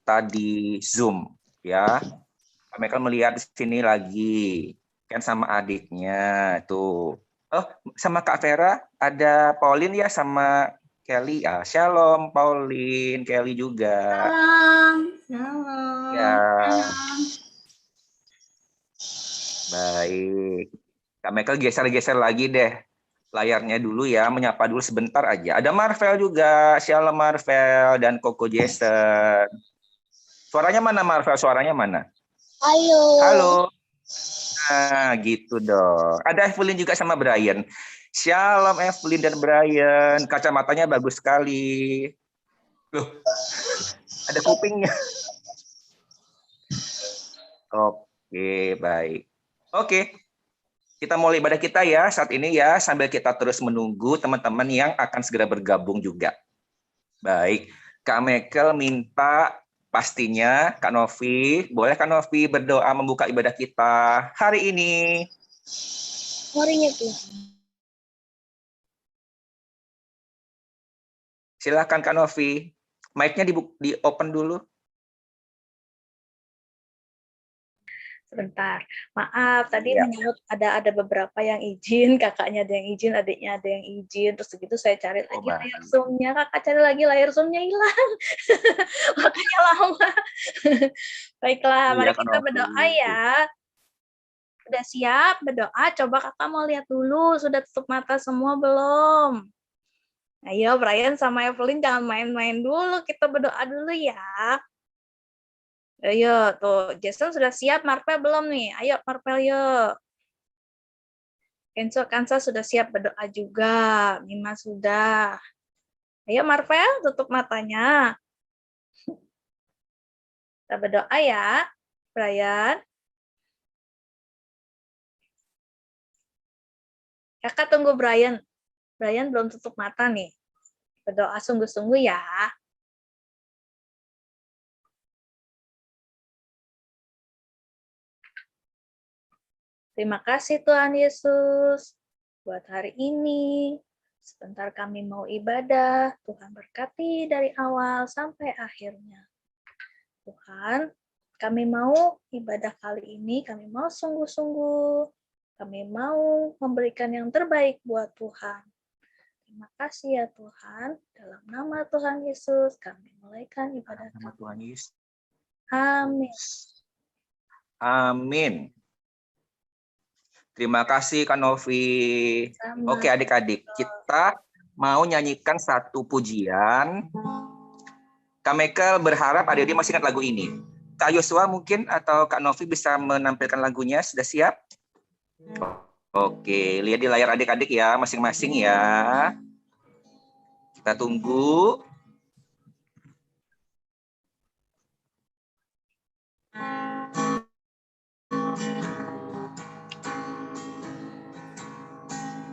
kita di Zoom ya. Kami akan melihat di sini lagi kan sama adiknya tuh. Oh, sama Kak Vera ada Pauline ya sama Kelly. Ah, Shalom Pauline, Kelly juga. Shalom. Shalom. Ya. Shalom. Baik. Kak Michael geser-geser lagi deh layarnya dulu ya, menyapa dulu sebentar aja. Ada Marvel juga, Shalom Marvel dan Coco Jason. Suaranya mana Marvel? Suaranya mana? Halo. Halo. Nah, gitu dong. Ada Evelyn juga sama Brian. Shalom Evelyn dan Brian. Kacamatanya bagus sekali. Loh, ada kupingnya. Oke, baik. Oke, kita mulai ibadah kita ya saat ini ya, sambil kita terus menunggu teman-teman yang akan segera bergabung juga. Baik, Kak Michael minta pastinya Kak Novi, boleh Kak Novi berdoa membuka ibadah kita hari ini. Harinya tuh. Silakan Kak Novi, mic-nya di open dulu. Sebentar, maaf tadi Ya. menurut ada beberapa yang izin, kakaknya ada yang izin, adiknya ada yang izin, terus begitu saya cari lagi layar Zoom-nya, kakak cari lagi layar Zoom-nya hilang, makanya lama. Baiklah, mari kita berdoa ya. Sudah siap berdoa? Coba kakak mau lihat dulu, sudah tutup mata semua belum? Ayo Brian sama Evelyn jangan main-main dulu, kita berdoa dulu ya. Ayo, tuh Jason sudah siap, Marvel belum nih? Ayo Marvel yuk. Kenzo Kansa sudah siap berdoa juga, Mima sudah. Ayo Marvel, tutup matanya. Kita berdoa ya, Brian. Kakak tunggu Brian. Brian belum tutup mata nih. Berdoa sungguh-sungguh ya. Terima kasih Tuhan Yesus buat hari ini. Sebentar kami mau ibadah, Tuhan berkati dari awal sampai akhirnya. Tuhan, kami mau ibadah kali ini, kami mau sungguh-sungguh, kami mau memberikan yang terbaik buat Tuhan. Terima kasih ya Tuhan, dalam nama Tuhan Yesus kami mulaikan ibadah Nama Tuhan Yesus. Amin. Amin. Terima kasih Kak Novi. Oke adik-adik, kita mau nyanyikan satu pujian. Kak Michael berharap adik-adik masih ingat lagu ini. Kak Yosua mungkin atau Kak Novi bisa menampilkan lagunya, sudah siap? Oke, lihat di layar adik-adik ya, masing-masing ya. Kita tunggu.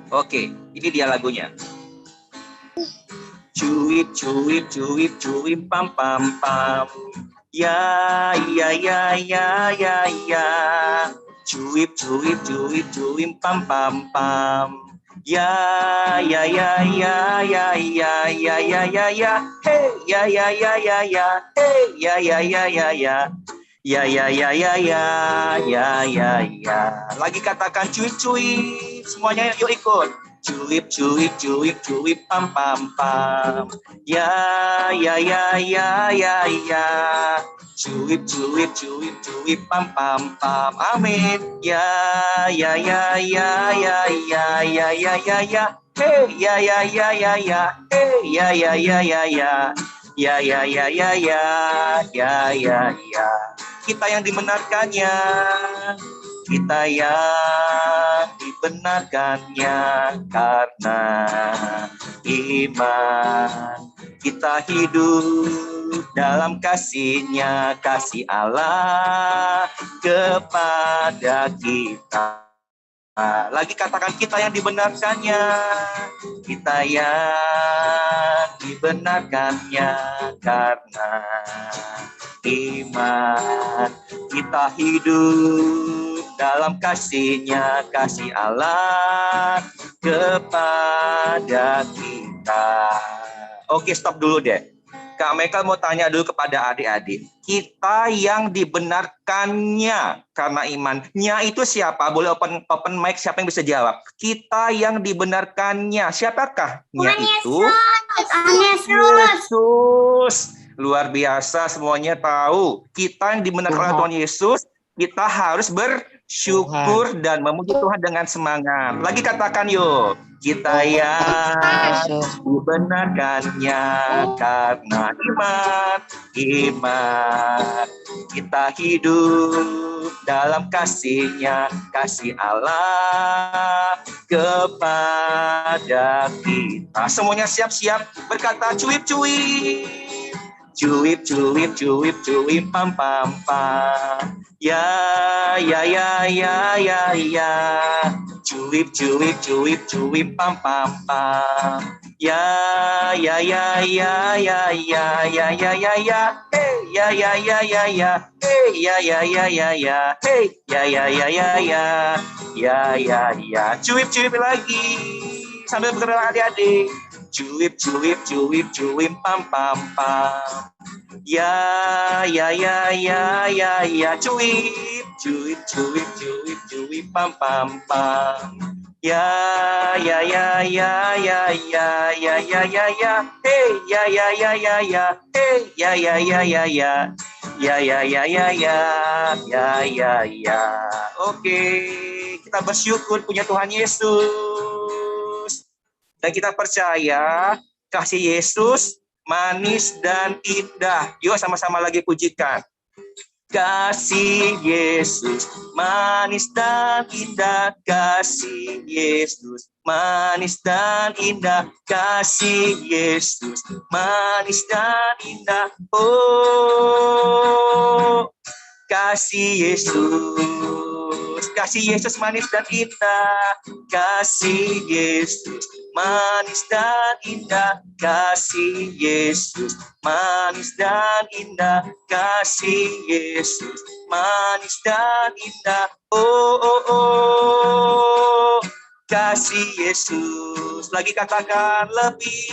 Oke, ini dia lagunya. Cuip, cuip, cuip, cuip, pam, pam, pam. Ya, ya, ya, ya, ya, ya. Cuip, cuip, cuip, cuip, pam, pam, pam. Ya, ya, ya, ya, ya, ya, ya, ya, ya, ya. Hey, ya, ya, ya, ya, ya. Hey, ya, ya, ya, ya, ya. Ya, ya, ya, ya, ya, ya, ya, ya. Lagi katakan cuip, cuip. Semuanya yuk ikut. Cuip, cuip, cuip, cuip, pam, pam, pam. Ya, ya, ya, ya, ya, ya. Cuip, cuip, cuip, cuip, pam, pam, pam. Amin. Ya, ya, ya, ya, ya, ya, ya, ya, ya, ya. Hey, ya, ya, ya, ya, ya. Hey, ya, ya, ya, ya, ya. Ya, ya, ya, ya, ya, ya, ya, ya. Kita yang dibenarkannya, kita yang dibenarkannya karena iman. Kita hidup dalam kasih-Nya, kasih Allah kepada kita. Lagi katakan kita yang dibenarkannya, kita yang dibenarkannya karena iman. Kita hidup dalam kasih-Nya, kasih Allah kepada kita. Oke, stop dulu deh. Kak Michael mau tanya dulu kepada adik-adik. Kita yang dibenarkannya karena imannya itu siapa? Boleh open mic, siapa yang bisa jawab? Kita yang dibenarkannya. Siapakah? Nya itu Yesus. Luar biasa, semuanya tahu. Kita yang dibenarkan oleh Tuhan Yesus, kita harus bersyukur dan memuji Tuhan dengan semangat. Lagi katakan yuk. Kita yang dibenarkannya karena iman. Kita hidup dalam kasih-Nya, kasih Allah kepada kita. Semuanya siap-siap berkata cuip-cuip. Cuip, cuip, cuip, cuip, pam, pam, pam. Ya, ya, ya, ya, ya, ya. Cuip, cuip, cuip, cuip, pam, pam, pam. Ya, ya, ya, ya, ya, ya, ya, ya, ya, ya. Hey, ya, ya, ya, ya, ya. Hey, ya, ya, ya, ya, ya. Hey, ya, ya, ya, ya, ya. Ya, ya, ya. Cuip, cuip lagi. Sambil bergerak adik-adik. Cuip, cuip, cuip, cuip, pam, pam, pam. Ya, ya, ya, ya, ya, ya. Cuip, cuip, cuip, cuip, cuip, pam, pam, pam. Ya, ya, ya, ya, ya, ya, ya, ya, ya, ya. Hey, ya, ya, ya, ya, ya. Hey, ya, ya, ya, ya, ya. Ya, ya, ya, ya, ya. Ya, ya, ya. Oke, kita bersyukur punya Tuhan Yesus. Dan kita percaya kasih Yesus manis dan indah. Yuk sama-sama lagi pujikan. Kasih Yesus manis dan indah. Kasih Yesus manis dan indah. Kasih Yesus manis dan indah. Oh, kasih Yesus manis dan indah. Kasih Yesus manis dan indah. Kasih Yesus manis dan indah. Kasih Yesus manis dan indah. Oh, oh, oh. Kasih Yesus. Lagi katakan lebih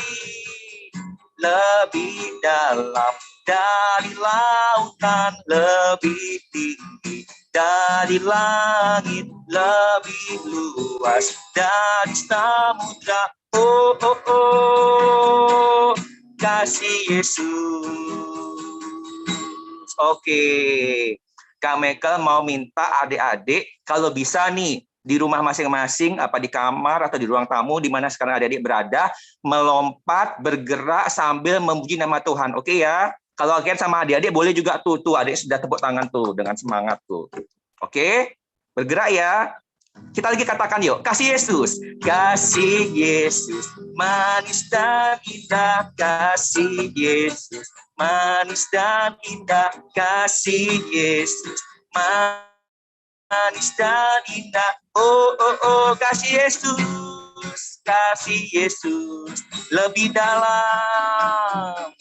dalam dari lautan, lebih tinggi dari langit, lebih luas dari samudra. Oh, oh, oh, kasih Yesus. Oke, Kak Michael mau minta adik-adik kalau bisa nih di rumah masing-masing, apa di kamar atau di ruang tamu di mana sekarang adik-adik berada, melompat, bergerak sambil memuji nama Tuhan. Oke ya? Kalau kalian sama adik-adik boleh juga tuh adik sudah tepuk tangan tuh dengan semangat tuh. Oke? Bergerak ya. Kita lagi katakan yuk, kasih Yesus manis dan indah, kasih Yesus manis dan indah, kasih Yesus manis dan indah. Oh, oh, oh, kasih Yesus lebih dalam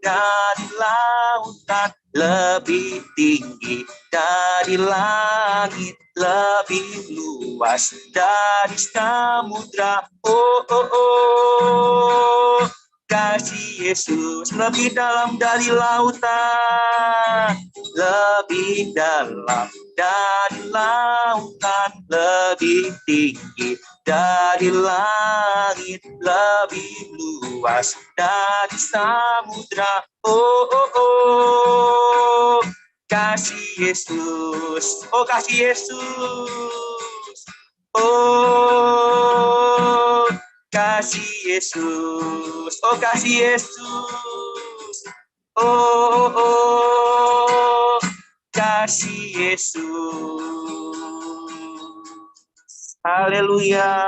dari lautan, lebih tinggi dari langit, lebih luas dari samudra. Oh, oh, oh, kasih Yesus lebih dalam dari lautan, lebih dalam dari lautan, lebih tinggi dari langit, lebih luas dari samudra. Oh, oh, oh, kasih Yesus. Oh, kasih Yesus. Oh, kasih Yesus. Oh, kasih Yesus. Oh, oh, oh, kasih Yesus. Haleluya.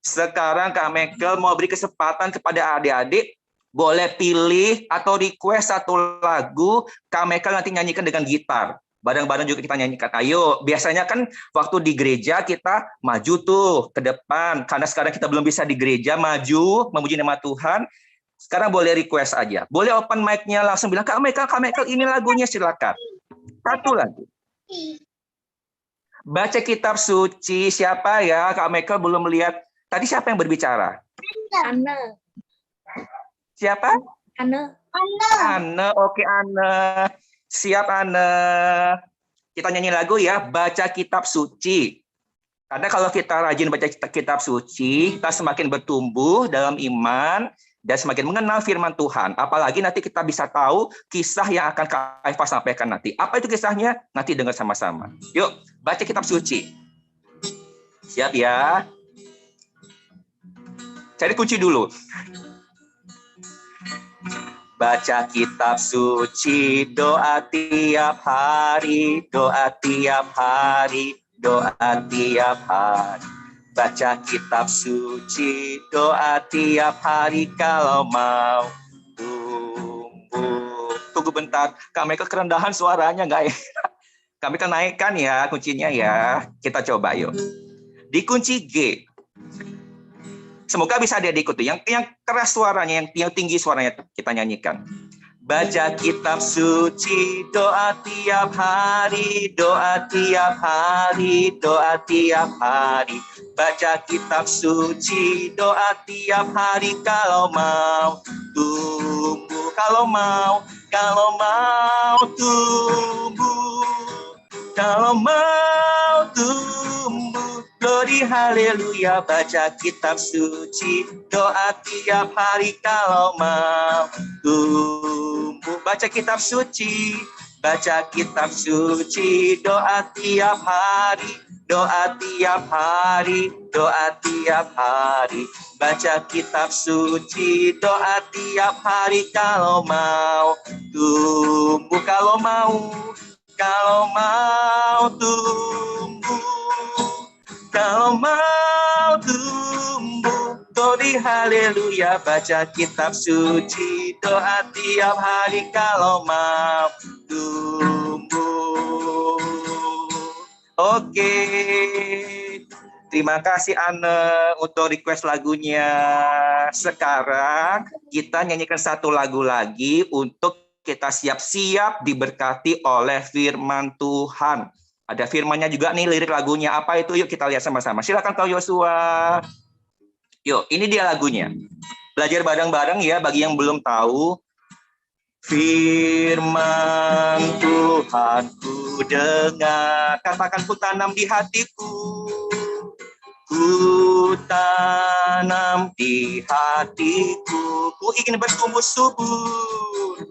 Sekarang Kak Michael mau beri kesempatan kepada adik-adik, boleh pilih atau request satu lagu, Kak Michael nanti nyanyikan dengan gitar. Bareng-bareng juga kita nyanyikan. Ayo, biasanya kan waktu di gereja kita maju tuh ke depan. Karena sekarang kita belum bisa di gereja, maju, memuji nama Tuhan. Sekarang boleh request aja. Boleh open mic-nya langsung bilang, Kak Michael ini lagunya, silakan. Satu lagu. Baca kitab suci, siapa ya? Kak Michael belum melihat. Tadi siapa yang berbicara? Ana. Siapa? Anne. Anne. Oke, Anne. Siap, Anne. Kita nyanyi lagu ya, baca kitab suci. Karena kalau kita rajin baca kitab suci, kita semakin bertumbuh dalam iman dan semakin mengenal firman Tuhan. Apalagi nanti kita bisa tahu kisah yang akan Kak Eva sampaikan nanti. Apa itu kisahnya? Nanti dengar sama-sama. Yuk, baca kitab suci. Siap ya? Cari kunci dulu. Baca kitab suci, doa tiap hari, doa tiap hari, doa tiap hari. Baca kitab suci, doa tiap hari kalau mau tumbuh. Tunggu bentar, kami kerendahan suaranya nggak ya? Kami kan naikkan ya kuncinya ya. Kita coba yuk. Di kunci G. Semoga bisa dia diikuti. Yang keras suaranya, yang tinggi suaranya kita nyanyikan. Baca kitab suci, doa tiap hari, doa tiap hari, doa tiap hari. Baca kitab suci, doa tiap hari kalau mau tumbuh, kalau mau tumbuh, kalau mau tumbuh. Glory haleluya, baca kitab suci, doa tiap hari kalau mau tumbuh. Baca kitab suci, baca kitab suci, doa tiap hari, doa tiap hari, doa tiap hari. Baca kitab suci, doa tiap hari kalau mau tumbuh, kalau mau tumbuh, kalau mau tumbuh. Glory haleluya, baca kitab suci, doa tiap hari kalau mau tumbuh. Oke. Terima kasih Anne untuk request lagunya. Sekarang kita nyanyikan satu lagu lagi untuk kita siap-siap diberkati oleh firman Tuhan. Ada firmannya juga nih lirik lagunya. Apa itu? Yuk kita lihat sama-sama. Silakan Kak Yosua. Yuk, ini dia lagunya. Belajar bareng-bareng ya bagi yang belum tahu. Firman Tuhan ku dengar, katakan ku tanam di hatiku. Ku tanam di hatiku, ku ingin bertumbuh subur.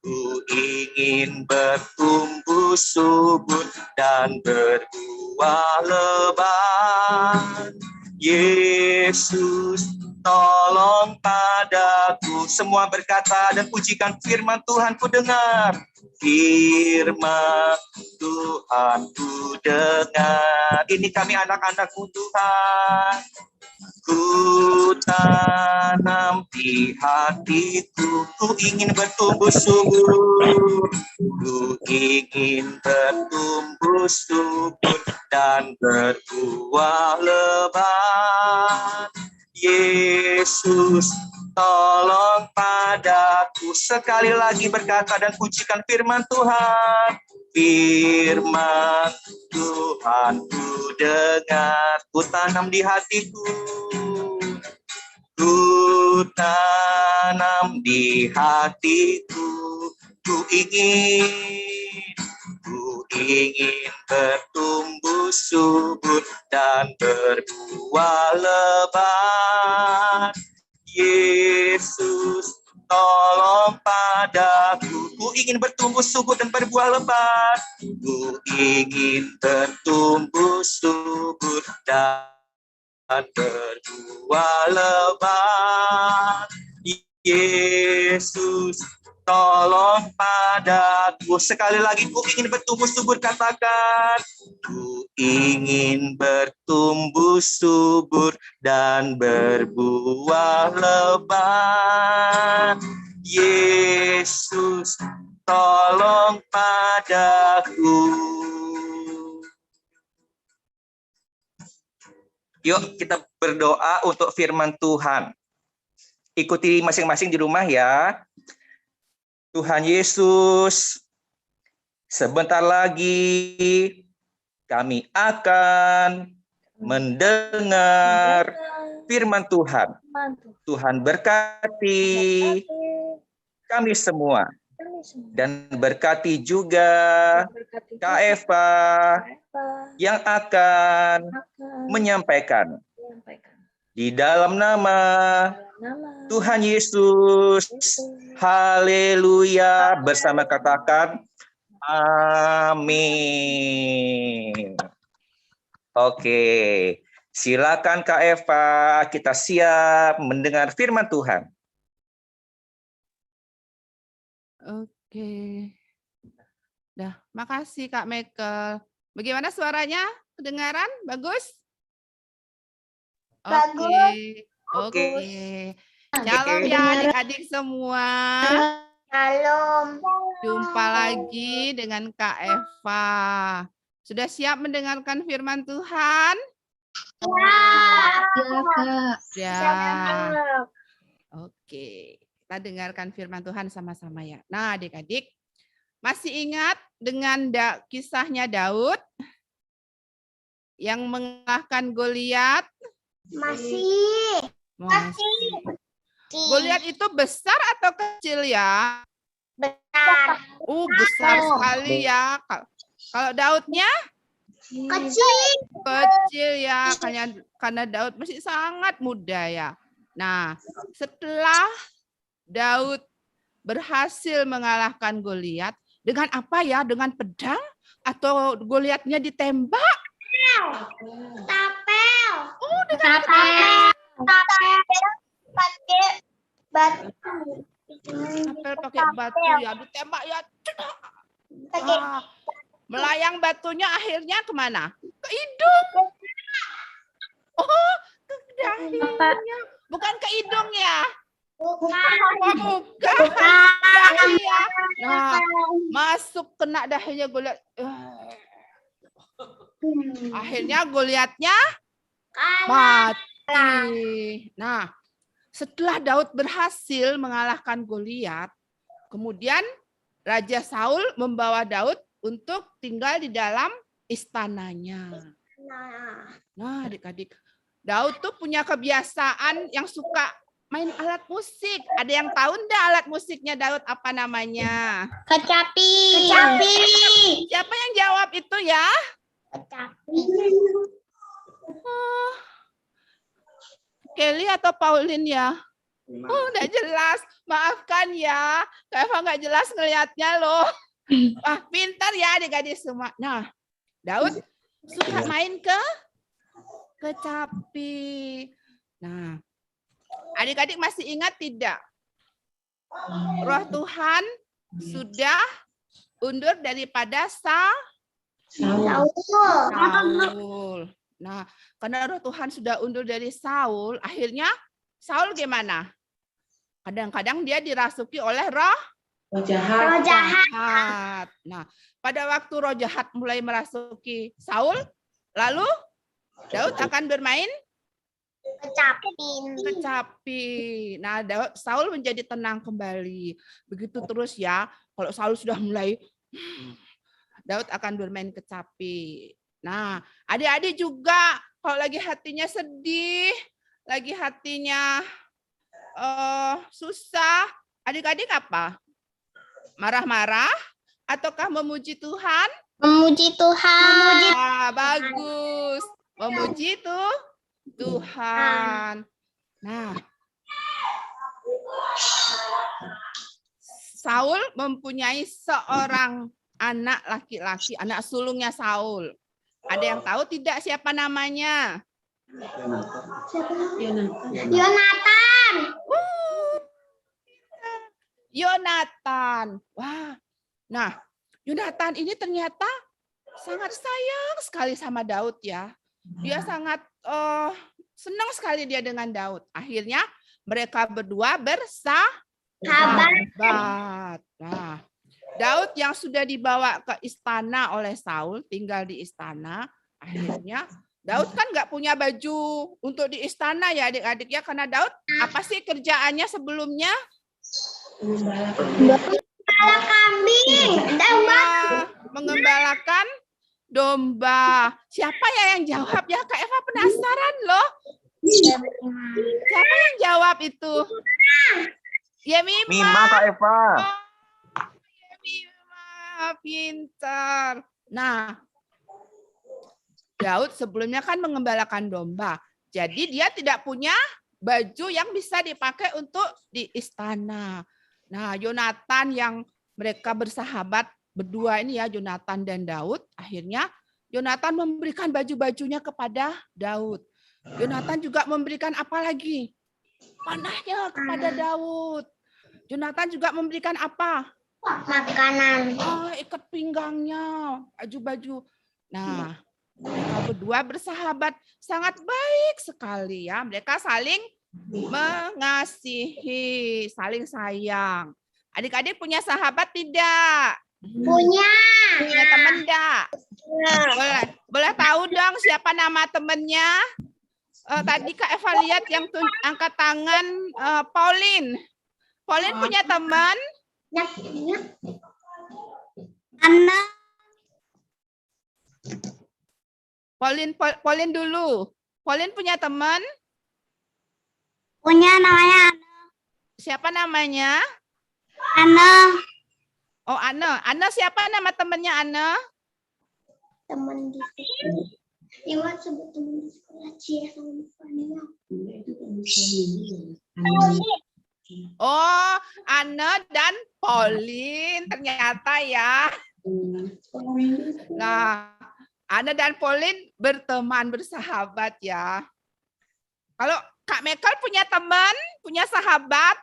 Ku ingin bertumbuh subur dan berbuah lebat. Yesus, tolong padaku. Semua berkata dan pujikan firman Tuhan ku dengar. Firman Tuhan ku dengar. Ini kami anak-anak-Mu Tuhan. Ku tanam di hatiku, ku ingin bertumbuh subur, ku ingin bertumbuh subur dan berbuah lebat. Yesus, tolong padaku. Sekali lagi berkata dan pujikan firman Tuhan. Firman Tuhan ku dengar, ku tanam di hatiku. Ku tanam di hatiku, ku ingin bertumbuh subur dan berbuah lebat. Yesus, tolong padaku. Ku ingin bertumbuh subur dan berbuah lebat. Ku ingin bertumbuh subur dan berbuah lebat. Yesus, tolong padaku. Sekali lagi, ku ingin bertumbuh subur, katakan. Ku ingin bertumbuh subur dan berbuah lebat. Yesus, tolong padaku. Yuk kita berdoa untuk firman Tuhan. Ikuti masing-masing di rumah ya. Tuhan Yesus, sebentar lagi kami akan mendengar firman Tuhan. Tuhan berkati kami semua. Dan berkati juga Kak Eva yang akan menyampaikan. Di dalam nama Tuhan Yesus, haleluya, bersama katakan amin. Oke, silakan Kak Eva, kita siap mendengar firman Tuhan. Oke. Dah, makasih Kak Michael. Bagaimana suaranya? Kedengaran? Bagus? Oke. Oke. Shalom ya adik-adik semua. Shalom. Jumpa lagi dengan Kak Eva. Sudah siap mendengarkan firman Tuhan? Ya. Oke. Kita dengarkan firman Tuhan sama-sama ya. Nah, adik-adik, masih ingat dengan kisahnya Daud yang mengalahkan Goliat? Masih. Goliat itu besar atau kecil ya? Besar. Besar sekali ya. Kalau Daudnya? Kecil ya, karena Daud masih sangat muda ya. Nah, setelah Daud berhasil mengalahkan Goliat, dengan apa ya? Dengan pedang atau Goliatnya ditembak? Tapel. Dengan Tapel pakai batu. tapel pakai batu ya, ditembak ya. Melayang batunya akhirnya kemana? Ke hidung. Ke dahinya. Bukan ke hidung ya. Bukan. Dahinya. Nah, masuk kena dahinya Goliat. Akhirnya Goliatnya mati. Nah, setelah Daud berhasil mengalahkan Goliat, kemudian Raja Saul membawa Daud untuk tinggal di dalam istananya. Nah, adik-adik, Daud tuh punya kebiasaan yang suka main alat musik. Ada yang tahu enggak alat musiknya Daud apa namanya? Kecapi. Siapa yang jawab itu ya? Kecapi. Kelly atau Pauline ya? Udah jelas. Maafkan ya. Kak Eva nggak jelas ngelihatnya loh. Pintar ya adik-adik semua. Nah, Daud suka main ke kecapi. Nah, adik-adik masih ingat tidak? Roh Tuhan sudah undur daripada Saul. Nah, karena Roh Tuhan sudah undur dari Saul, akhirnya Saul gimana? Kadang-kadang dia dirasuki oleh roh jahat. Nah, pada waktu roh jahat mulai merasuki Saul, lalu Daud akan bermain kecapi. Nah, Saul menjadi tenang kembali. Begitu terus ya. Kalau Saul sudah mulai, Daud akan bermain kecapi. Nah, adik-adik juga kalau lagi hatinya sedih, lagi hatinya susah, adik-adik apa? Marah-marah ataukah memuji Tuhan? Memuji Tuhan. Bagus. Memuji Tuhan. Nah, Saul mempunyai seorang anak laki-laki, anak sulungnya Saul. Ada yang tahu tidak siapa namanya? Yonatan. Wah. Nah, Yonatan ini ternyata sangat sayang sekali sama Daud ya. Dia sangat senang sekali dia dengan Daud. Akhirnya mereka berdua bersahabat. Nah, Daud yang sudah dibawa ke istana oleh Saul, tinggal di istana, akhirnya Daud kan nggak punya baju untuk di istana ya adik-adik ya, karena Daud apa sih kerjaannya sebelumnya? Mengembalakan kambing, mengembalakan domba. Siapa ya yang jawab ya? Kak Eva penasaran loh. Siapa yang jawab itu? Yemima. Mima Kak Eva. Yemima, pintar. Nah, Daud sebelumnya kan mengembalakan domba. Jadi dia tidak punya baju yang bisa dipakai untuk di istana. Nah, Yonatan yang mereka bersahabat berdua ini ya, Yonatan dan Daud, akhirnya Yonatan memberikan baju-bajunya kepada Daud. Yonatan juga memberikan apa lagi? Panahnya kepada Daud. Yonatan juga memberikan apa? Makanan. Ikat pinggangnya, baju-baju. Nah, mereka berdua bersahabat sangat baik sekali ya. Mereka saling mengasihi, saling sayang. Adik-adik punya sahabat tidak? Punya. Punya teman enggak? Boleh tahu dong siapa nama temannya? Tadi Kak Eva lihat yang angkat tangan Pauline. Pauline punya teman? Ana. Pauline dulu. Pauline punya teman? Punya namanya Siapa namanya? Ana. Oh, Ana. Ana siapa nama temannya Ana? Teman di sekolah. Iwan sebut teman di sekolah Cia sama Fania. Oh, Ana dan Pauline ternyata ya. Nah, Ana dan Pauline berteman, bersahabat ya. Kalau Kak Mekel punya teman, punya sahabat?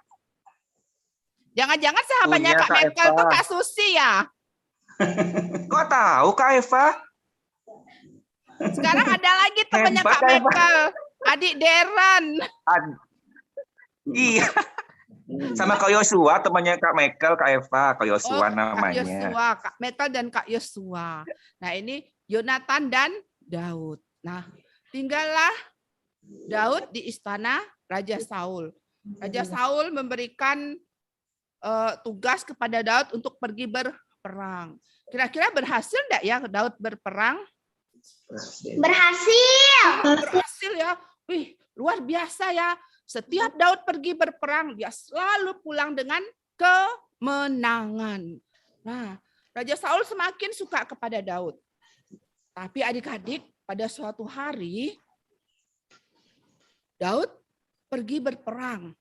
Jangan-jangan sahabatnya Punya, Kak Kak Mekel Eva. tuh Kak Susi ya? Kok tahu Kak Eva? Sekarang ada lagi temannya Hebat, Kak Kak Eva. Mekel, adik Deren. Iya. Sama Kak Yosua, temannya Kak Mekel, Kak Eva, Kak Yosua Kak namanya. Yosua, Kak Mekel dan Kak Yosua. Nah, ini Yonatan dan Daud. Nah, tinggallah Daud di istana Raja Saul. Raja Saul memberikan tugas kepada Daud untuk pergi berperang. Kira-kira berhasil enggak ya Daud berperang? Berhasil. Berhasil ya. Wih, luar biasa ya. Setiap Daud pergi berperang, dia selalu pulang dengan kemenangan. Nah, Raja Saul semakin suka kepada Daud. Tapi adik-adik, pada suatu hari, Daud pergi berperang.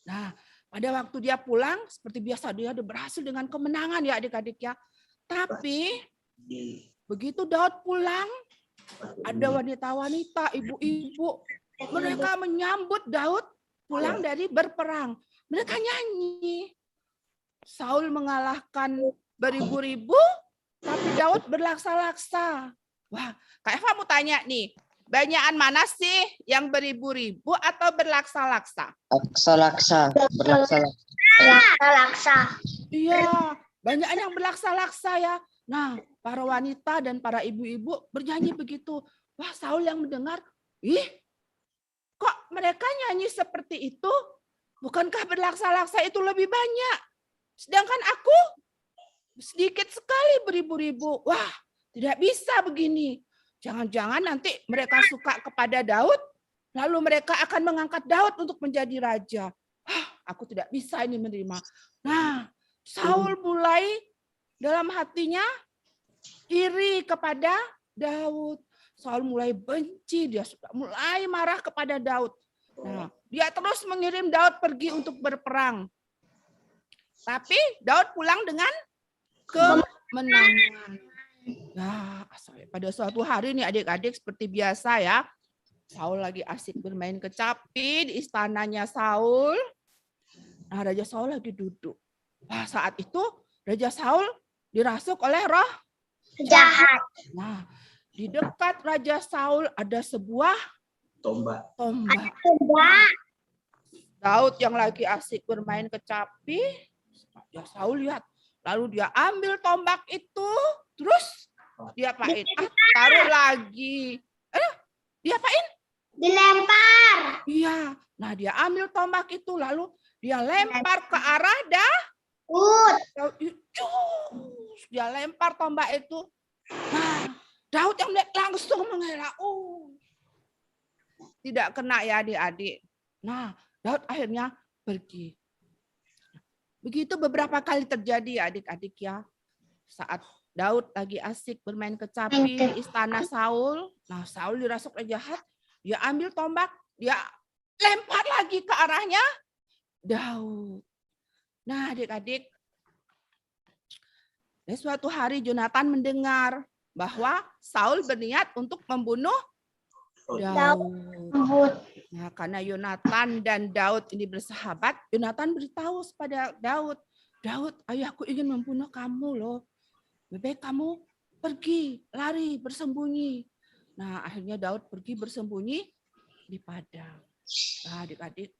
Nah, pada waktu dia pulang, seperti biasa, dia udah berhasil dengan kemenangan ya adik-adik ya. Tapi, begitu Daud pulang, ada wanita-wanita, ibu-ibu, mereka menyambut Daud pulang dari berperang. Mereka nyanyi. Saul mengalahkan beribu-ribu, tapi Daud berlaksa-laksa. Wah, Kak Eva mau tanya nih, banyakan mana sih yang beribu-ribu atau berlaksa-laksa? Laksa, Laksa. Iya, banyak yang berlaksa-laksa ya. Nah, para wanita dan para ibu-ibu bernyanyi begitu. Wah, Saul yang mendengar, ih, kok mereka nyanyi seperti itu? Bukankah berlaksa-laksa itu lebih banyak? Sedangkan aku sedikit sekali beribu-ribu. Wah, tidak bisa begini. Jangan-jangan nanti mereka suka kepada Daud, lalu mereka akan mengangkat Daud untuk menjadi raja. Aku tidak bisa ini menerima. Nah, Saul mulai dalam hatinya iri kepada Daud. Saul mulai benci, dia sudah mulai marah kepada Daud. Nah, dia terus mengirim Daud pergi untuk berperang. Tapi Daud pulang dengan kemenangan. Nah, pada suatu hari nih adik-adik seperti biasa ya. Saul lagi asik bermain kecapi di istananya Saul. Nah, Raja Saul lagi duduk. Wah, saat itu Raja Saul dirasuk oleh roh Jahat. Nah, di dekat Raja Saul ada sebuah Tombak. tombak. Coba. Daud yang lagi asik bermain kecapi, Raja Saul lihat. Lalu dia ambil tombak itu, terus dia apain? Taruh lagi. Diapain? Dilempar. Iya. Nah, dia ambil tombak itu, lalu dia lempar ke arah Daud. Dia lempar tombak itu. Nah, Daud yang langsung mengelak. tidak kena ya adik-adik. Nah, Daud akhirnya pergi. Begitu beberapa kali terjadi adik-adik ya. Saat Daud lagi asik bermain kecapi di istana Saul. Nah, Saul dirasuk oleh jahat. Dia ambil tombak, dia lempar lagi ke arahnya Daud. Nah, adik-adik, suatu hari Yonatan mendengar bahwa Saul berniat untuk membunuh Daud. Nah, karena Yonatan dan Daud ini bersahabat, Yonatan beritahu kepada Daud, Daud, ayahku ingin membunuh kamu loh. Lebih baik kamu pergi, lari, bersembunyi. Nah, akhirnya Daud pergi bersembunyi di padang. Nah, adik-adik,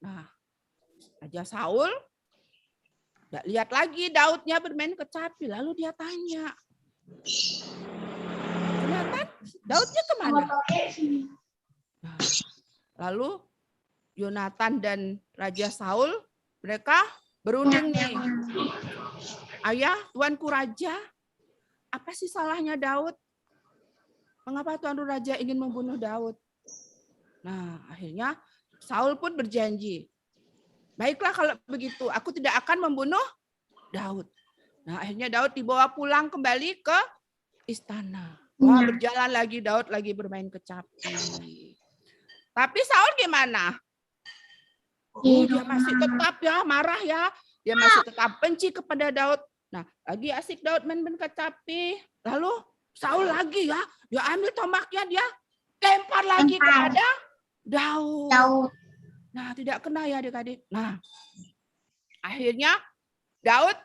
Raja Saul nggak lihat lagi Daudnya bermain kecapi, lalu dia tanya, Yonatan, Daudnya kemana? Nah, lalu Yonatan dan Raja Saul, mereka berunding nih. Ayah, tuanku raja, apa sih salahnya Daud? Mengapa tuanku raja ingin membunuh Daud? Nah, akhirnya Saul pun berjanji, baiklah kalau begitu, aku tidak akan membunuh Daud. Nah, akhirnya Daud dibawa pulang kembali ke istana. Wah, berjalan lagi Daud lagi bermain kecapi. Tapi Saul gimana? Dia masih tetap ya marah ya. Dia masih tetap benci kepada Daud. Nah, lagi asik Daud main kecapi. Lalu Saul lagi ya, dia ambil tombaknya, dia lempar lagi kepada Daud. Nah, tidak kena ya adik-adik. Nah, akhirnya Daud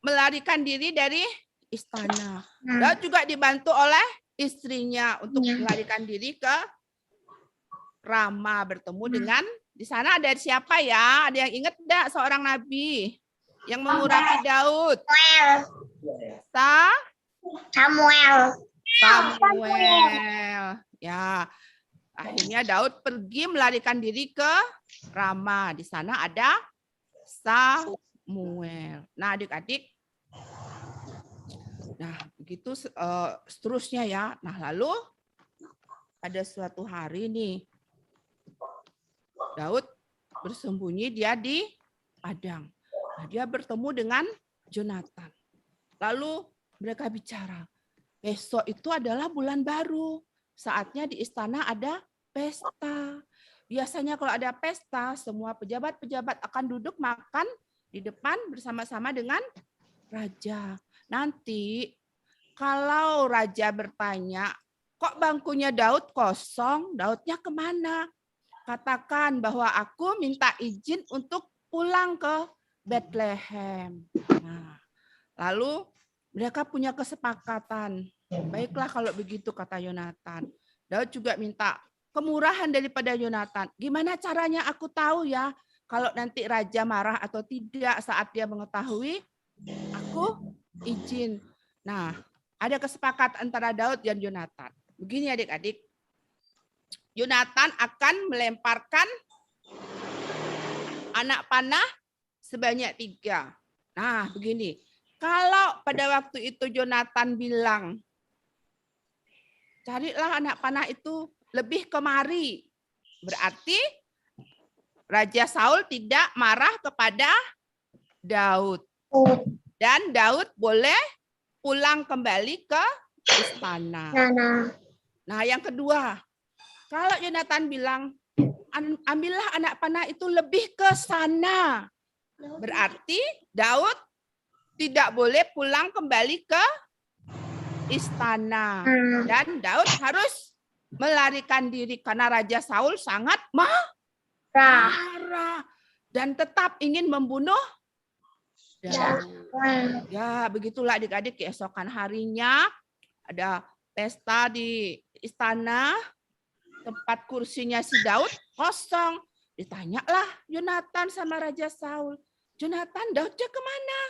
melarikan diri dari istana. Daud juga dibantu oleh istrinya untuk melarikan diri ke Rama, bertemu dengan, di sana ada siapa ya? Ada yang ingat enggak seorang nabi yang mengurapi Daud? Samuel. Ya. Akhirnya Daud pergi melarikan diri ke Rama. Di sana ada Samuel. Nah, adik-adik. Nah, begitu seterusnya ya. Nah, lalu pada suatu hari nih, Daud bersembunyi dia di padang. Nah, dia bertemu dengan Yonatan. Lalu mereka bicara, besok itu adalah bulan baru. Saatnya di istana ada pesta. Biasanya kalau ada pesta, semua pejabat-pejabat akan duduk makan di depan bersama-sama dengan raja. Nanti kalau raja bertanya, kok bangkunya Daud kosong? Daudnya kemana? Katakan bahwa aku minta izin untuk pulang ke Bethlehem. Nah, lalu mereka punya kesepakatan. Baiklah kalau begitu, kata Yonatan. Daud juga minta kemurahan daripada Yonatan. Gimana caranya aku tahu ya kalau nanti raja marah atau tidak saat dia mengetahui aku izin. Nah, ada kesepakatan antara Daud dan Yonatan. Begini adik-adik. Yonatan akan melemparkan anak panah sebanyak 3. Nah, begini. Kalau pada waktu itu Yonatan bilang, carilah anak panah itu lebih kemari. Berarti Raja Saul tidak marah kepada Daud. Dan Daud boleh pulang kembali ke istana. Nah, yang kedua, kalau Yonatan bilang, ambillah anak panah itu lebih ke sana. Berarti Daud tidak boleh pulang kembali ke istana. Dan Daud harus melarikan diri karena Raja Saul sangat marah dan tetap ingin membunuh Daud. Ya, begitulah adik-adik, keesokan harinya ada pesta di istana, tempat kursinya si Daud kosong. Ditanyalah Yonatan sama Raja Saul, Yonatan, Daudnya kemana?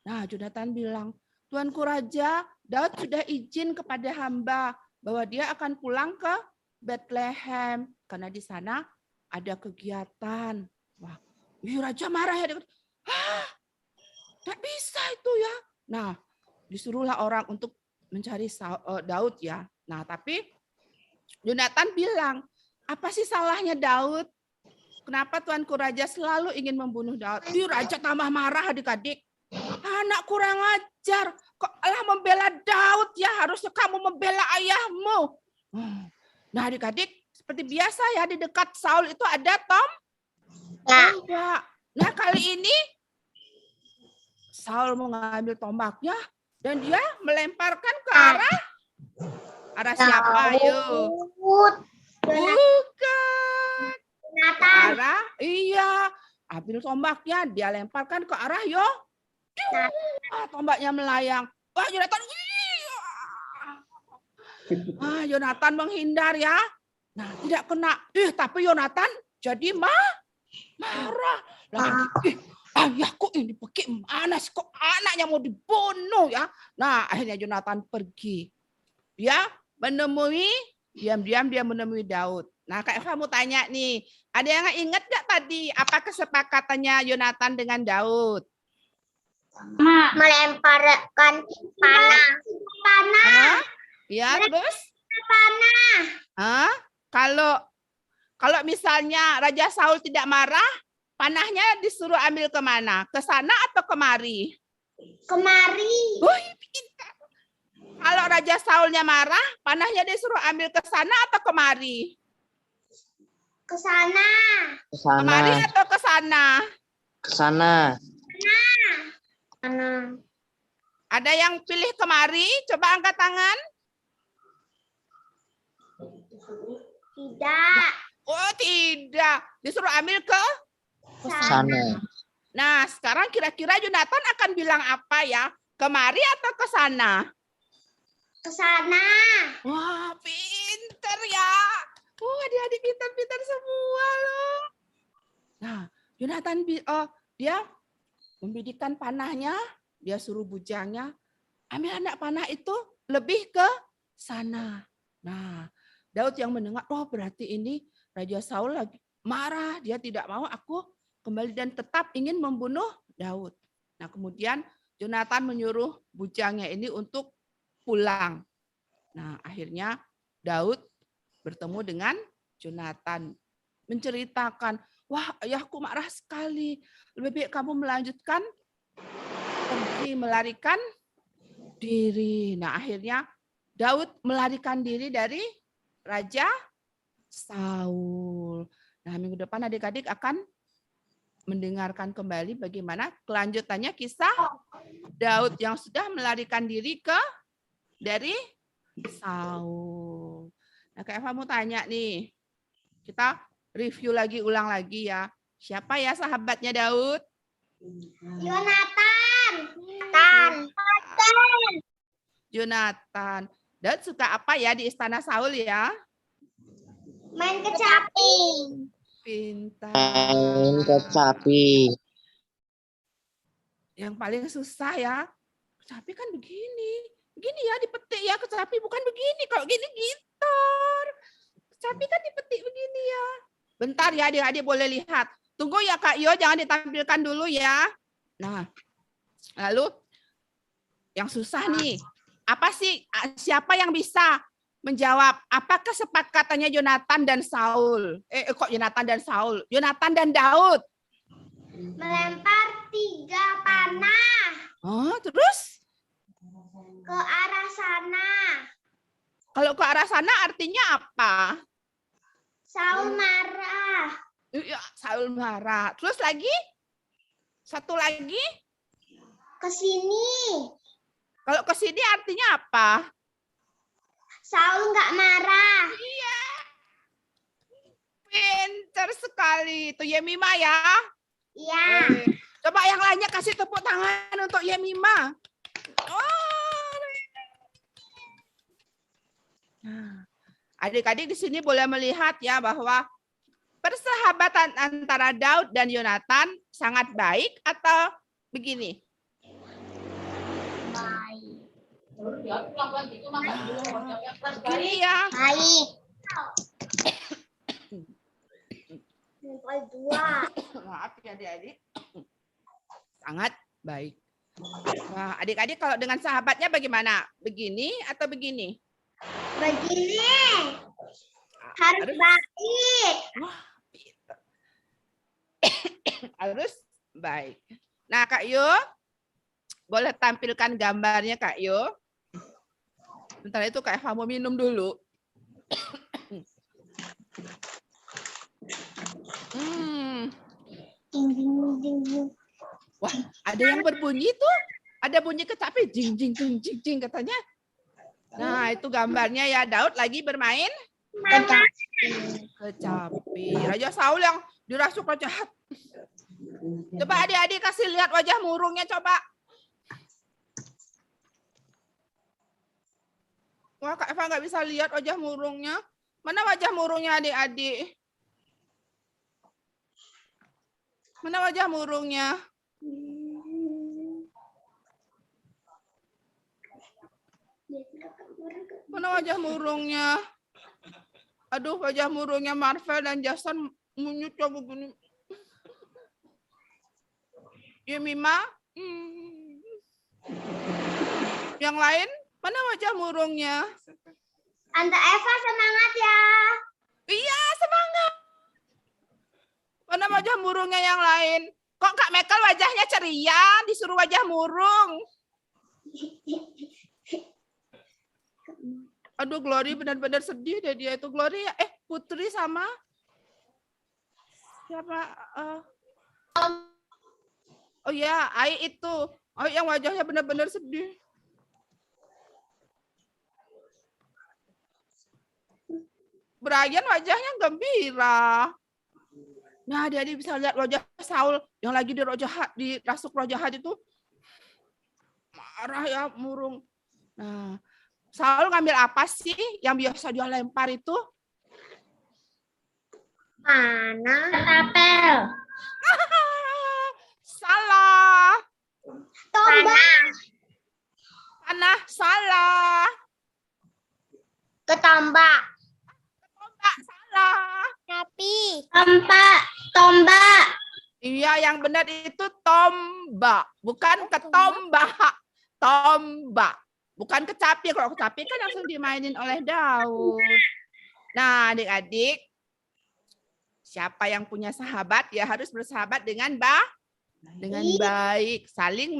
Nah, Yonatan bilang, Tuanku Raja, Daud sudah izin kepada hamba bahwa dia akan pulang ke Bethlehem karena di sana ada kegiatan. Wah, Raja marah ya. Tak bisa itu ya. Nah, disuruhlah orang untuk mencari Daud ya. Nah, tapi Yonatan bilang, apa sih salahnya Daud? Kenapa Tuanku Raja selalu ingin membunuh Daud? Raja tambah marah adik-adik. Anak kurang ajar. Kok Allah membela Daud ya? Harusnya kamu membela ayahmu. Nah adik-adik, seperti biasa ya di dekat Saul itu ada tombak. Nah kali ini Saul mengambil tombaknya dan dia melemparkan ke arah siapa? Ayo. Bukan. Arah, iya. Ambil tombaknya, dia lemparkan ke arah tombaknya melayang. Wah, Yonatan. Yonatan menghindar ya. Nah, tidak kena. Tapi Yonatan jadi marah. Lagi, ayahku ini bagaimana sih kok anaknya mau dibunuh ya. Nah, akhirnya Yonatan pergi. Dia menemui, diam-diam dia menemui Daud. Nah, Kak Eva mau tanya nih, ada yang ingat nggak tadi apa kesepakatannya Yonatan dengan Daud? Melemparkan panah. Ya, terus? Panah. Kalau misalnya Raja Saul tidak marah, panahnya disuruh ambil kemana? Ke sana atau kemari? Kemari. Pintar. Kalau Raja Saulnya marah, panahnya disuruh ambil ke sana atau kemari? Ke sana. Kemari atau ke sana? Ke sana. Ada yang pilih kemari? Coba angkat tangan. Tidak. Oh, tidak. Disuruh ambil ke Sana. Nah, sekarang kira-kira Yonatan akan bilang apa ya? Kemari atau ke sana? Ke sana. Wah, pinter ya. Adik-adik pintar-pintar semua loh. Nah, Yonatan dia membidikan panahnya, dia suruh bujangnya ambil anak panah itu lebih ke sana. Nah, Daud yang mendengar, berarti ini Raja Saul lagi marah, dia tidak mau aku kembali dan tetap ingin membunuh Daud. Nah, kemudian Yonatan menyuruh bujangnya ini untuk pulang. Nah, akhirnya Daud bertemu dengan Yonatan, menceritakan, wah ayahku marah sekali, lebih baik kamu melanjutkan pergi melarikan diri. Nah, akhirnya Daud melarikan diri dari Raja Saul. Nah, minggu depan adik-adik akan mendengarkan kembali bagaimana kelanjutannya kisah Daud yang sudah melarikan diri dari Saul. Nah, Kak Eva mau tanya nih, kita review lagi, ulang lagi ya. Siapa ya sahabatnya Daud? Yonatan. Daud suka apa ya di istana Saul ya? Main kecapi. Pintar. Main kecapi. Yang paling susah ya, kecapi kan begini. Begini ya dipetik ya, kecapi bukan begini. Kalau gini gitar. Kecapi kan dipetik begini ya. Bentar ya adik-adik boleh lihat. Tunggu ya Kak Yo, jangan ditampilkan dulu ya. Nah, lalu yang susah nih. Apa sih, siapa yang bisa menjawab apa kesepakatannya Yonatan dan Saul? Kok Yonatan dan Saul? Yonatan dan Daud. Melempar 3 panah. Terus? Ke arah sana. Kalau ke arah sana artinya apa? Saul marah. Ya, Saul marah. Terus lagi? Satu lagi? Ke sini. Kalau ke sini artinya apa? Saul nggak marah. Iya. Pinter sekali. Itu Yemima ya. Iya. Coba yang lainnya kasih tepuk tangan untuk Yemima. Nah, adik-adik di sini boleh melihat ya bahwa persahabatan antara Daud dan Yonatan sangat baik atau begini? Baik. Begini ya. Baik. Sampai 2. Maaf ya adik-adik. Sangat baik. Wah, adik-adik kalau dengan sahabatnya bagaimana? Begini atau begini? Begini. Harus baik. Wah, pintar. Harus baik. Nah, Kak Yu, boleh tampilkan gambarnya, Kak Yu. Bentar itu Kak Eva mau minum dulu. Ding, ding, ding, ding. Wah, ada yang berbunyi tuh. Ada bunyi kecapi, jing jing jing jing jing katanya. Nah, itu gambarnya ya, Daud lagi bermain kecapi. Raja Saul yang dirasuk Raja Jahat. Coba adik-adik kasih lihat wajah murungnya coba. Wah, Kak Eva nggak bisa lihat wajah murungnya. Mana wajah murungnya adik-adik? Mana wajah murungnya? Mana wajah murungnya? Aduh, wajah murungnya Marvel dan Jason munyut coba begini. Ya, Mima? Yang lain? Mana wajah murungnya? Tante Eva semangat ya. Iya, semangat. Mana wajah murungnya yang lain? Kok Kak Mekel wajahnya ceria, disuruh wajah murung? Aduh, Glory benar-benar sedih deh dia itu. Glory, Putri sama siapa? Oh ya, Ai itu. Ai yang wajahnya benar-benar sedih. Brian wajahnya gembira. Nah, dia bisa lihat wajah Saul yang lagi dirasuk Roh Jahat itu marah ya, murung. Nah, Saul ngambil apa sih yang biasa dia lempar itu? Apel. Salah. Tombak. Panah, salah. Ketombak. Tombak, salah. Tapi. Tombak. Iya, yang benar itu tombak, bukan ketombak. Tombak, bukan kecapi. Kalau kecapi kan langsung dimainin oleh Daud. Nah, adik-adik, siapa yang punya sahabat ya harus bersahabat dengan baik, saling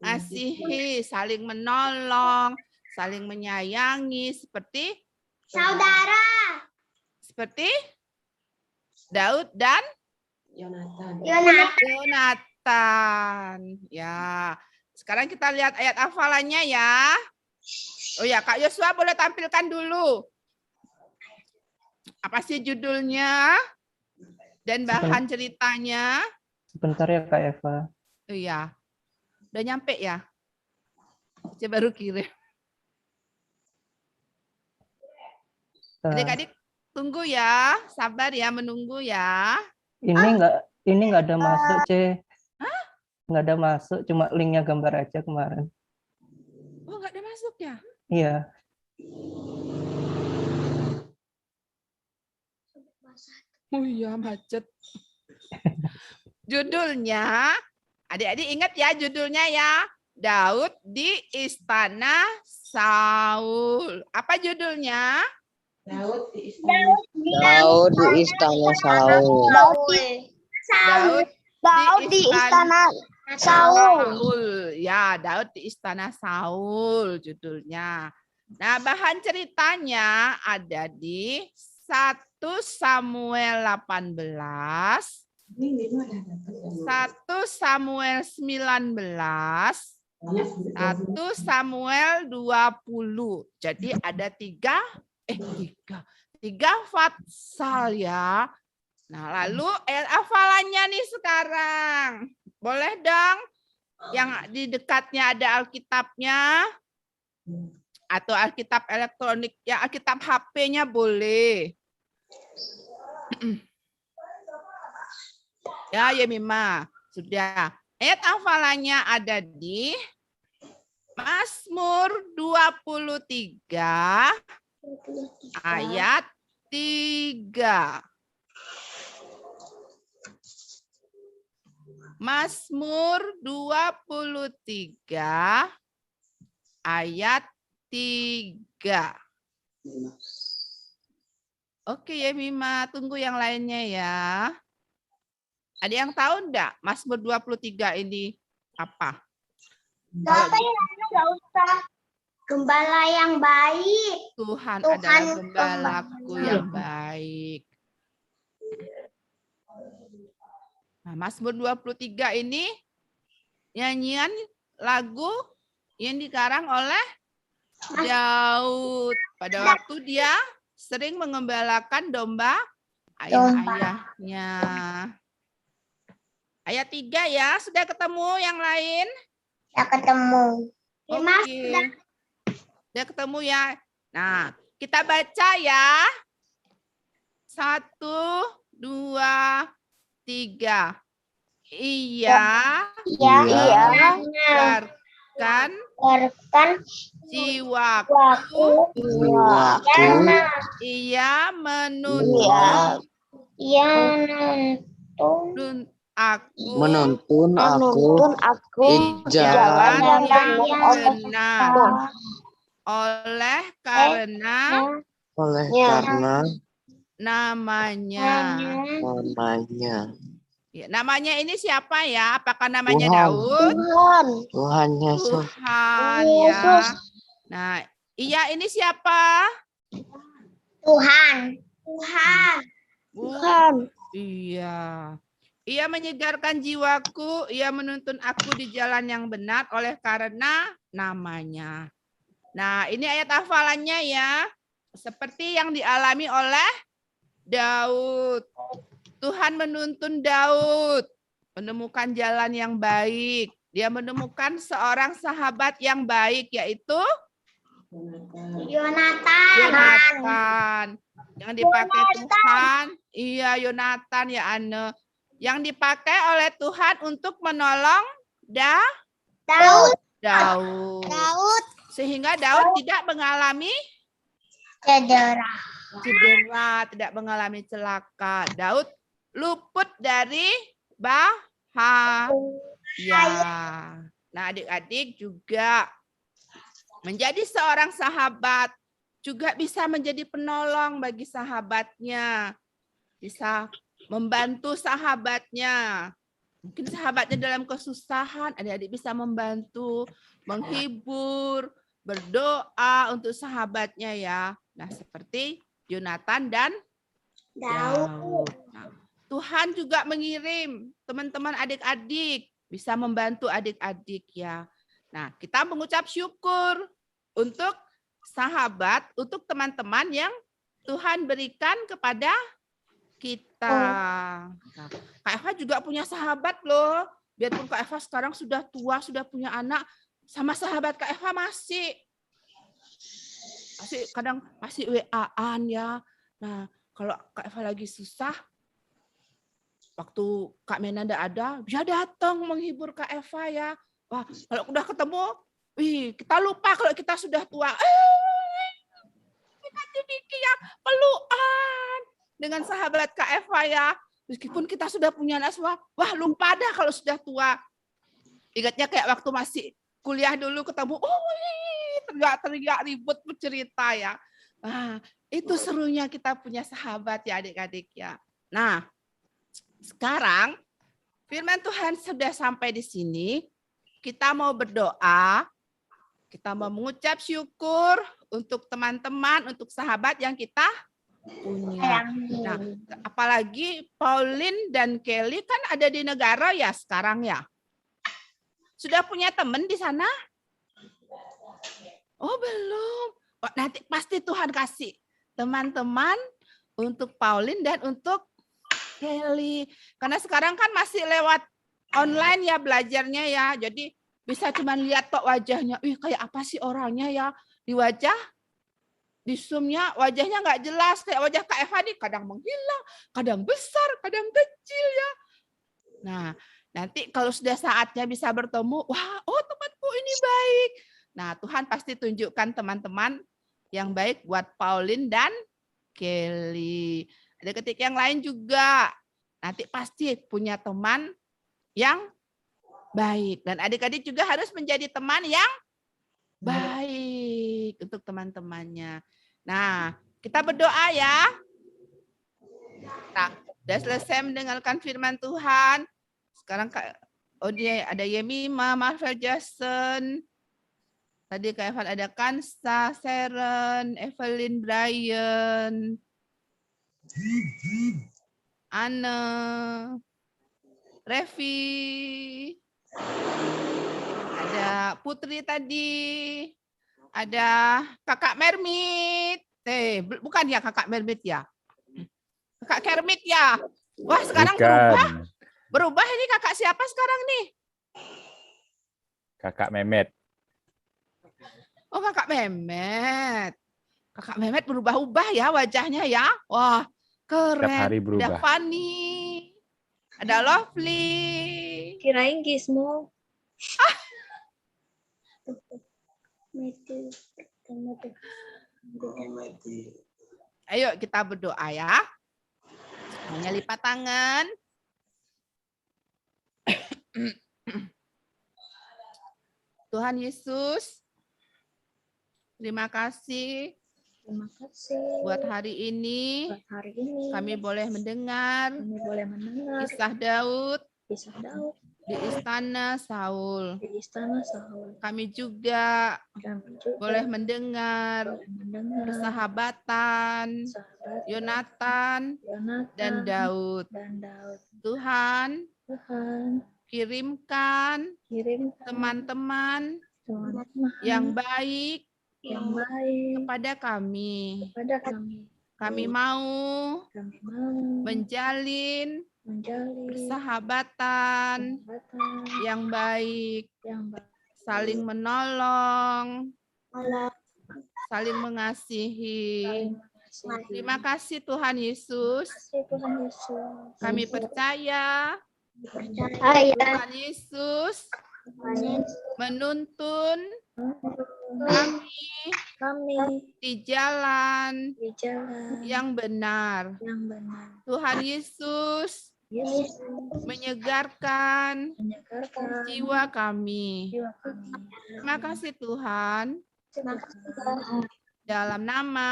mengasihi, saling menolong, saling menyayangi seperti Saudara. Seperti Daud dan Yonatan. Ya. Sekarang kita lihat ayat hafalannya ya. Oh ya, Kak Yosua boleh tampilkan dulu. Apa sih judulnya? Dan bahan ceritanya? Sebentar ya Kak Eva. Oh iya. Udah nyampe ya? Coba baru kirim. Adik-adik tunggu ya, sabar ya, menunggu ya. Ini nggak ada masuk, C. Nggak ada masuk, cuma linknya gambar aja kemarin. Oh, nggak ada masuk ya? Iya. Oh iya, macet. Judulnya, adik-adik ingat ya judulnya ya. Daud di Istana Saul. Apa judulnya? Daud di istana Saul. Daud di istana Saul. Ya, Daud di Istana Saul judulnya. Nah, bahan ceritanya ada di 1 Samuel 18, 1 Samuel 19, 1 Samuel 20. Jadi ada tiga fatsal ya. Nah, lalu ayat hafalannya nih sekarang. Boleh dong yang di dekatnya ada Alkitabnya atau Alkitab elektronik, ya Alkitab HP-nya boleh. Ya, Mima. Sudah. Ayat hafalannya ada di Mazmur 23 ayat 3. Mazmur 23 ayat 3. Oke ya Mima, tunggu yang lainnya ya. Ada yang tahu enggak Mazmur 23 ini apa? Bapak nggak usah. Gembala yang baik. Tuhan Tuhan adalah gembalaku gembala. yang baik. Nah, Mazmur 23 ini nyanyian lagu yang dikarang oleh Daud. Pada waktu dia sering mengembalakan domba ayah-ayahnya. Ayat 3 ya, sudah ketemu yang lain? Ya ketemu. Oke. Sudah ketemu ya. Nah, kita baca ya. 1, 2, 3. Ia menyegarkan jiwaku. Ia menuntun aku di jalan yang benar. Oleh karena namanya. Ya, namanya ini siapa ya? Apakah namanya Daud? Tuhan Yesus. Tuhan ya. Nah, Ia ini siapa? Tuhan. Iya. Ia menyegarkan jiwaku, ia menuntun aku di jalan yang benar oleh karena namanya. Nah, ini ayat hafalannya ya. Seperti yang dialami oleh Daud. Tuhan menuntun Daud menemukan jalan yang baik. Dia menemukan seorang sahabat yang baik, yaitu Yonatan. Yang dipakai Tuhan, iya Yonatan ya Anne. Yang dipakai oleh Tuhan untuk menolong Daud. Sehingga Daud tidak mengalami cedera, tidak mengalami celaka. Daud luput dari bahaya. Nah, adik-adik juga menjadi seorang sahabat juga bisa menjadi penolong bagi sahabatnya. Bisa membantu sahabatnya. Mungkin sahabatnya dalam kesusahan, adik-adik bisa membantu, menghibur, berdoa untuk sahabatnya ya. Nah, seperti Yonatan dan Daud. Nah, Tuhan juga mengirim teman-teman adik-adik, bisa membantu adik-adik ya. Nah, kita mengucap syukur untuk sahabat, untuk teman-teman yang Tuhan berikan kepada kita. Nah, Kak Eva juga punya sahabat loh. Biarpun Kak Eva sekarang sudah tua, sudah punya anak, sama sahabat Kak Eva masih kadang masih WA-an ya. Nah, kalau Kak Eva lagi susah, waktu Kak Mena enggak ada, dia datang menghibur Kak Eva ya. Wah, kalau udah ketemu, kita lupa kalau kita sudah tua. Kita demikian pelukan dengan sahabat Kak Eva ya. Meskipun kita sudah punya anak semua, wah lupa dah kalau sudah tua. Ingatnya kayak waktu masih kuliah dulu ketemu, teriak-teriak ribut bercerita ya. Nah, itu serunya kita punya sahabat ya adik-adik ya. Nah, sekarang firman Tuhan sudah sampai di sini. Kita mau berdoa, kita mau mengucap syukur untuk teman-teman, untuk sahabat yang kita punya. Nah, apalagi Pauline dan Kelly kan ada di negara ya sekarang ya. Sudah punya teman di sana? Oh, belum. Oh, nanti pasti Tuhan kasih teman-teman untuk Pauline dan untuk Kelly. Karena sekarang kan masih lewat online ya belajarnya ya. Jadi bisa cuma lihat tok wajahnya. Kayak apa sih orangnya ya? Di wajah, di Zoom-nya wajahnya nggak jelas. Kayak wajah Kak Eva nih kadang menghilang, kadang besar, kadang kecil ya. Nah, nanti kalau sudah saatnya bisa bertemu, temanku ini baik. Nah, Tuhan pasti tunjukkan teman-teman yang baik buat Pauline dan Kelly. Ada ketik yang lain juga. Nanti pasti punya teman yang baik. Dan adik-adik juga harus menjadi teman yang baik untuk teman-temannya. Nah, kita berdoa ya. Nah, udah selesai mendengarkan firman Tuhan. Sekarang dia ada Yemima, Marvel, Jason. Tadi Kak Evan ada Kansa, Sharon, Evelyn, Brian, Anne, Revi, ada Putri tadi, ada Kakak Mermit. Bukan ya Kakak Mermit ya? Kakak Kermit ya? Wah, sekarang berubah ini kakak siapa sekarang nih? Kakak Mehmet. Oh, Kakak Mehmet. Kakak Mehmet berubah-ubah ya wajahnya ya. Wah, keren. Setiap hari berubah. Ada Fanny. Ada Lovely. Kirain Gizmo. Ayo kita berdoa ya. Semuanya lipat tangan. Tuhan Yesus, terima kasih Terima kasih buat hari ini. buat hari ini. Kami boleh mendengar Kami boleh mendengar kisah Daud kisah Daud di istana Saul. di istana Saul. Kami juga Kami juga boleh mendengar boleh mendengar persahabatan sahabat Yonatan Yonatan dan Daud. dan Daud. Tuhan, Tuhan kirimkan kirim teman-teman teman-teman yang baik yang baik kepada kami. kepada kami. Kami mau Kami mau menjalin menjalin persahabatan persahabatan yang baik, yang baik, saling menolong, saling saling mengasihi. mengasihi. Terima kasih Tuhan Yesus. Terima kasih Tuhan Yesus. Kami percaya Percaya Tuhan Yesus menuntun kami di jalan di jalan yang benar. yang benar. Tuhan Yesus Yesus menyegarkan menyegarkan jiwa kami. jiwa kami. Terima kasih Tuhan. Terima kasih Tuhan. Dalam nama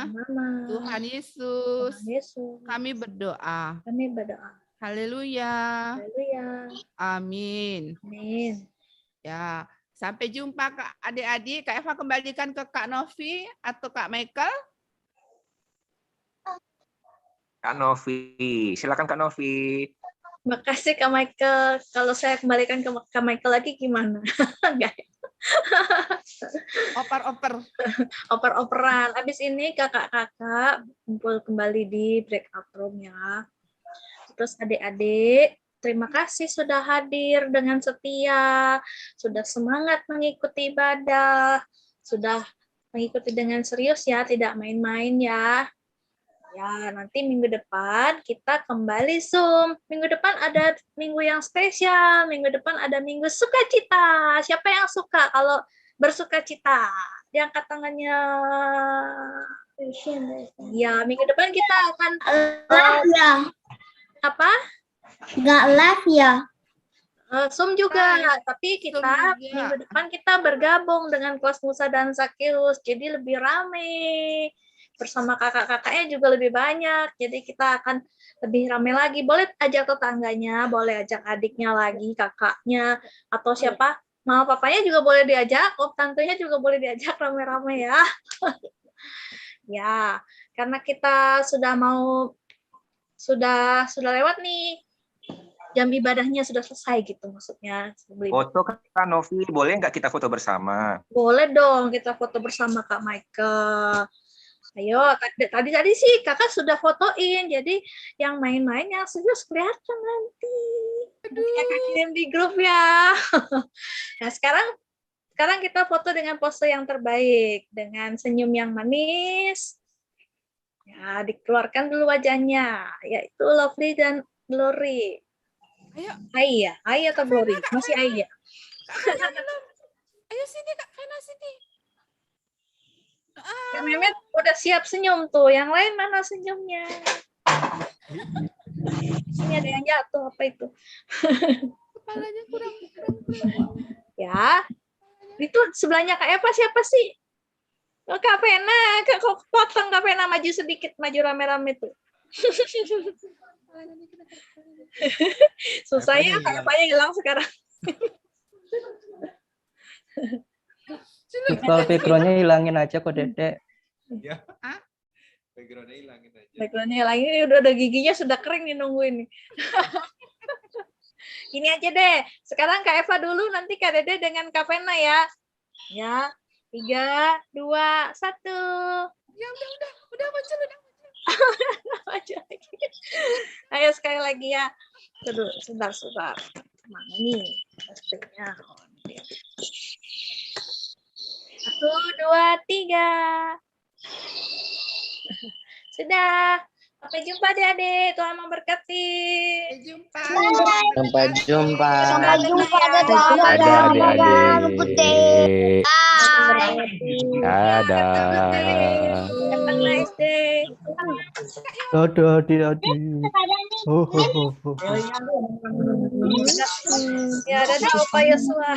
Dalam nama Tuhan Yesus, Tuhan Yesus kami berdoa. kami berdoa. Haleluya. Haleluya. Amin. Amin. Ya, sampai jumpa Kak adik-adik. Kak Eva kembalikan ke Kak Novi atau Kak Michael. Kak Novi, silakan Kak Novi. Makasih Kak Michael. Kalau saya kembalikan ke Kak Michael lagi gimana? Enggak. Oper-oper. Oper-operan. Habis ini kakak-kakak kumpul kembali di breakout room ya. Terus adik-adik, terima kasih sudah hadir dengan setia, sudah semangat mengikuti ibadah, sudah mengikuti dengan serius ya, tidak main-main ya. Ya, nanti minggu depan kita kembali Zoom. Minggu depan ada minggu yang spesial, minggu depan ada minggu sukacita. Siapa yang suka kalau bersukacita? Diangkat tangannya. Ya, minggu depan kita akan live ya, apa? nggak live ya. Zoom juga, tapi kita Zoom juga. minggu depan kita bergabung dengan kelas Musa dan Sakius, jadi lebih rame. Bersama kakak-kakaknya juga lebih banyak, jadi kita akan lebih rame lagi. Boleh ajak tetangganya, boleh ajak adiknya lagi, kakaknya, atau siapa, mama papanya juga boleh diajak, tantenya juga boleh diajak rame-rame ya. Ya, karena kita sudah lewat nih. Jam ibadahnya sudah selesai gitu maksudnya. Foto Kak Novi, boleh nggak kita foto bersama? Boleh dong kita foto bersama Kak Michael. Ayo, tadi sih kakak sudah fotoin, jadi yang main-main yang serius kelihatan nanti. Kakak kirim di grup ya. Nah sekarang kita foto dengan pose yang terbaik, dengan senyum yang manis. Ya, dikeluarkan dulu wajahnya, yaitu Lovely dan Glory. Ayo. Ai atau Glory? Masih Ai ya? Ayo sini Kak Vena sini. Kak Mehmet udah siap senyum tuh. Yang lain mana senyumnya? Sini ada yang jatuh apa itu? Kepalanya kurang. Ya. Itu sebelahnya Kak Eva siapa sih? Oh, Kak Vena. Kok potong Kak Vena maju sedikit, maju rame-rame tuh. Susah ya, Eva-nya hilang sekarang. Kalau backgroundnya hilangin aja kok Dedek. Ya. Backgroundnya hilangin aja. Backgroundnya hilangin, ini udah ada giginya sudah kering nih nungguin nih. Ini aja deh. Sekarang Kak Eva dulu, nanti Kak Dede dengan Kak Vena ya. Ya, 3, 2, 1. Ya udah muncul. Maju lagi. Ayo sekali lagi ya. Aduh, sebentar. Mana nih? Plastiknya. Oh, ini. 1, 2, 3. Sudah. Sampai jumpa adik-adik. Tuhan memberkati. Sampai jumpa. Sampai jumpa. Sampai jumpa. Dadah adik-adik. Dadah. Dadah. Have a nice day. Dadah adik-adik. Ya, dadah Opa Yosua.